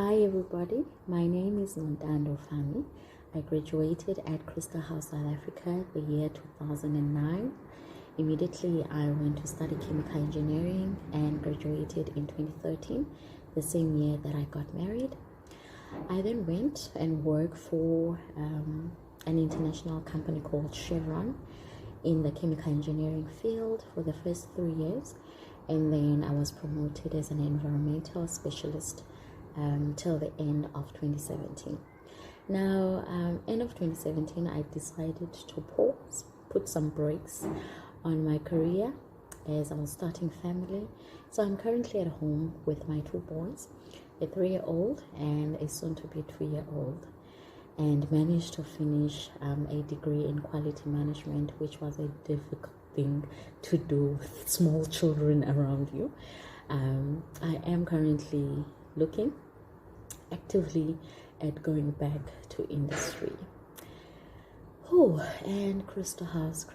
Hi everybody, my name is Nontando. I graduated at Crystal House, South Africa the year 2009. Immediately I went to study chemical engineering and graduated in 2013, the same year that I got married. I then went and worked for an international company called Chevron in the chemical engineering field for the first 3 years, and then I was promoted as an environmental specialist till the end of 2017. Now, end of 2017, I decided to put some brakes on my career as I was starting family. So I'm currently at home with my two boys, a 3-year-old and a soon-to-be 2-year-old, and managed to finish a degree in quality management, which was a difficult thing to do with small children around you. I am currently looking actively at going back to industry. And Crystal House.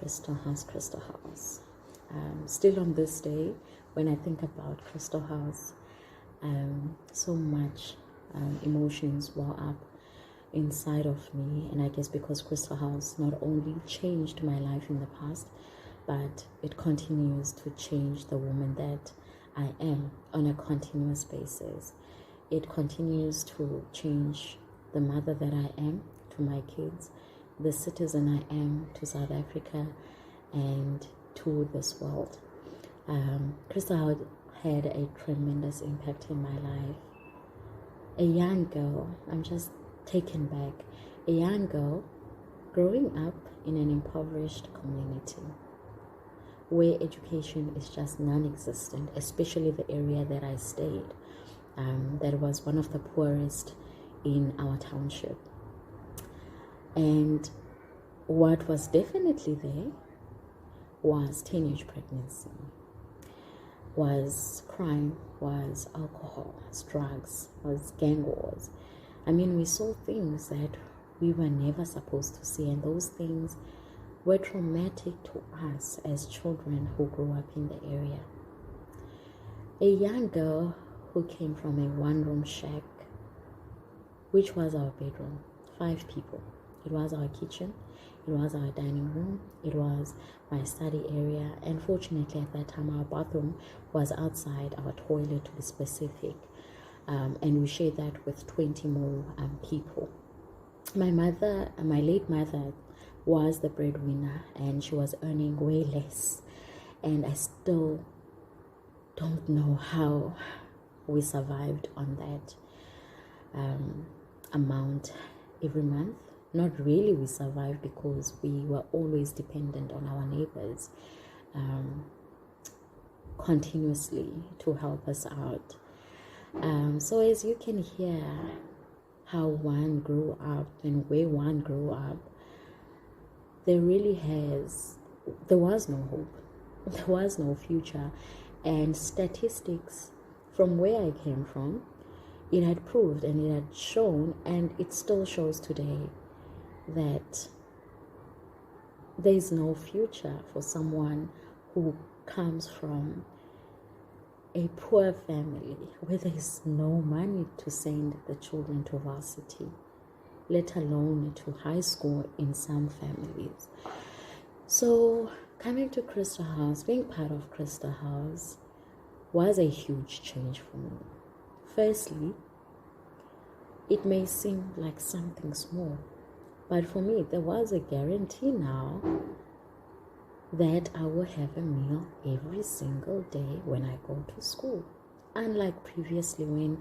Still on this day, when I think about Crystal House, so much emotions well up inside of me. And I guess because Crystal House not only changed my life in the past, but it continues to change the woman that I am on a continuous basis. It continues to change the mother that I am to my kids, the citizen I am to South Africa, and to this world. Crystal had a tremendous impact in my life. A young girl, I'm just taken back, a young girl growing up in an impoverished community where education is just non-existent, especially the area that I stayed. That was one of the poorest in our township. And what was definitely there was teenage pregnancy, was crime, was alcohol, was drugs, was gang wars. I mean, we saw things that we were never supposed to see, and those things were traumatic to us as children who grew up in the area. A young girl who came from a one-room shack, which was our bedroom, 5 people. It was our kitchen, it was our dining room, it was my study area, and fortunately at that time our bathroom was outside, our toilet to be specific, and we shared that with 20 more people. My late mother was the breadwinner, and she was earning way less, and I still don't know how we survived on that amount every month. Not really we survived, because we were always dependent on our neighbors continuously to help us out. So as you can hear how one grew up and where one grew up, there was no hope, there was no future. And statistics from where I came from, it had proved and it had shown, and it still shows today, that there is no future for someone who comes from a poor family where there is no money to send the children to varsity, let alone to high school in some families. So coming to Crystal House, being part of Crystal House was a huge change for me. Firstly, it may seem like something small, but for me, there was a guarantee now that I will have a meal every single day when I go to school. Unlike previously, when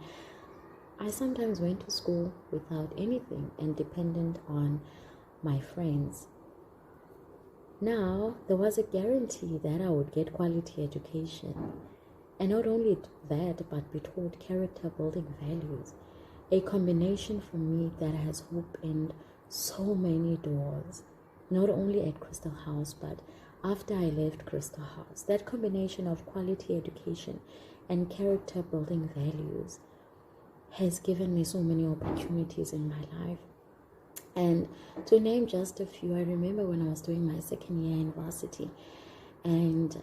I sometimes went to school without anything and dependent on my friends. Now, there was a guarantee that I would get quality education. And not only that, but be taught character building values. A combination for me that has opened so many doors, not only at Crystal House, but after I left Crystal House. That combination of quality education and character building values has given me so many opportunities in my life. And to name just a few, I remember when I was doing my second year in varsity, and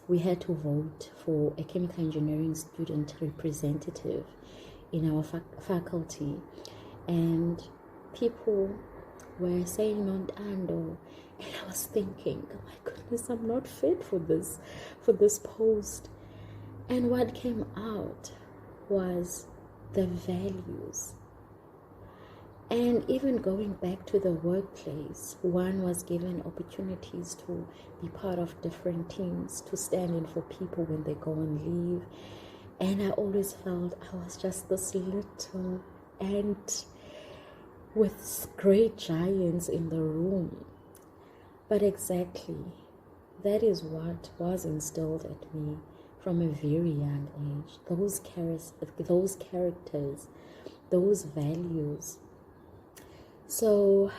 we had to vote for a chemical engineering student representative in our faculty, and people were saying Nontando, and I was thinking, oh my goodness, I'm not fit for this post. And what came out was the values. And even going back to the workplace, one was given opportunities to be part of different teams, to stand in for people when they go on leave. And I always felt I was just this little ant with great giants in the room. But exactly, that is what was instilled at me from a very young age. Those characters, those values. So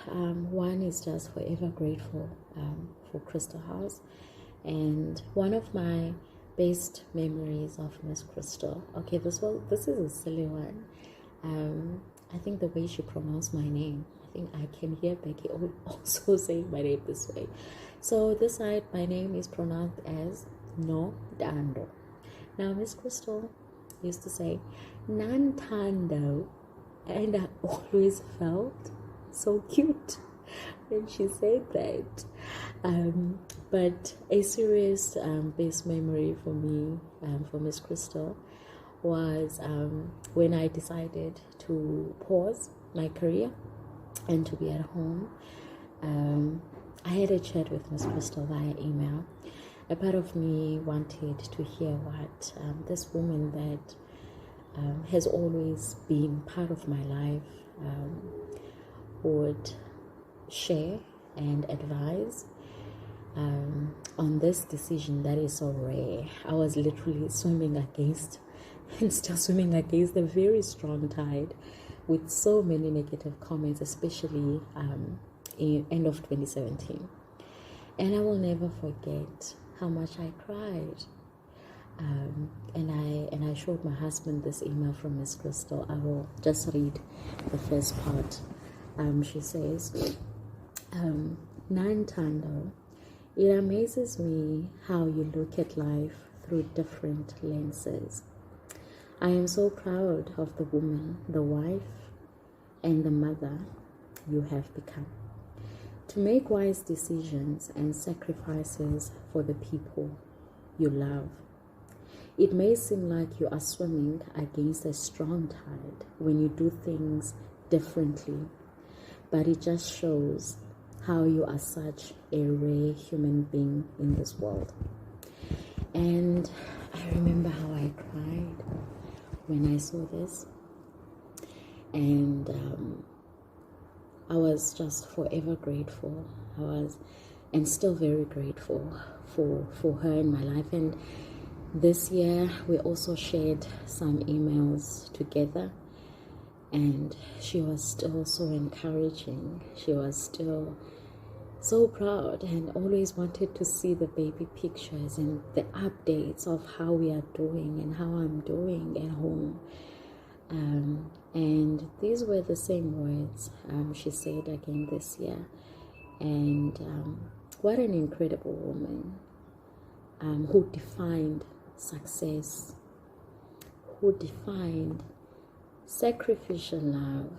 one is just forever grateful for Crystal House. And one of my best memories of Miss Crystal, okay, this is a silly one. I think the way she pronounced my name, I think I can hear Becky also saying my name this way. So this side, my name is pronounced as Nontando. Now Miss Crystal used to say Nontando, and I always felt so cute when she said that. But a serious best memory for me, for Miss Crystal, was when I decided to pause my career and to be at home. I had a chat with Miss Crystal via email. A part of me wanted to hear what this woman that has always been part of my life would share and advise on this decision that is so rare. I was literally swimming against and still swimming against a very strong tide with so many negative comments, especially in end of 2017. And I will never forget how much I cried. And I showed my husband this email from Miss Crystal. I will just read the first part. She says, Nontando, it amazes me how you look at life through different lenses. I am so proud of the woman, the wife, and the mother you have become. To make wise decisions and sacrifices for the people you love. It may seem like you are swimming against a strong tide when you do things differently, but it just shows how you are such a rare human being in this world. And I remember how I cried when I saw this, and I was just forever grateful. I was, and still very grateful for her in my life. And this year we also shared some emails together, and she was still so encouraging. She was still so proud and always wanted to see the baby pictures and the updates of how we are doing and how I'm doing at home. And these were the same words she said again this year. And what an incredible woman who defined success, who defined sacrificial love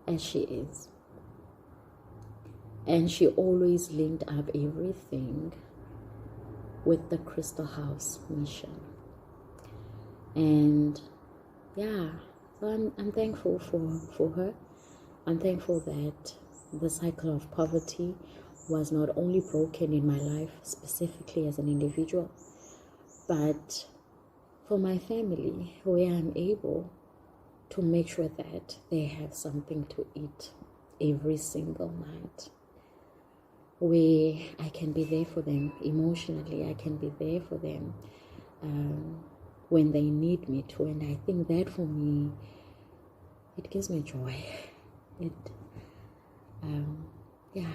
as she is. And she always linked up everything with the Crystal House mission. And yeah, so I'm thankful for her. I'm thankful that the cycle of poverty was not only broken in my life, specifically as an individual, but for my family, where I'm able to make sure that they have something to eat every single night, where I can be there for them emotionally, I can be there for them when they need me to. And I think that for me, it gives me joy. Yeah.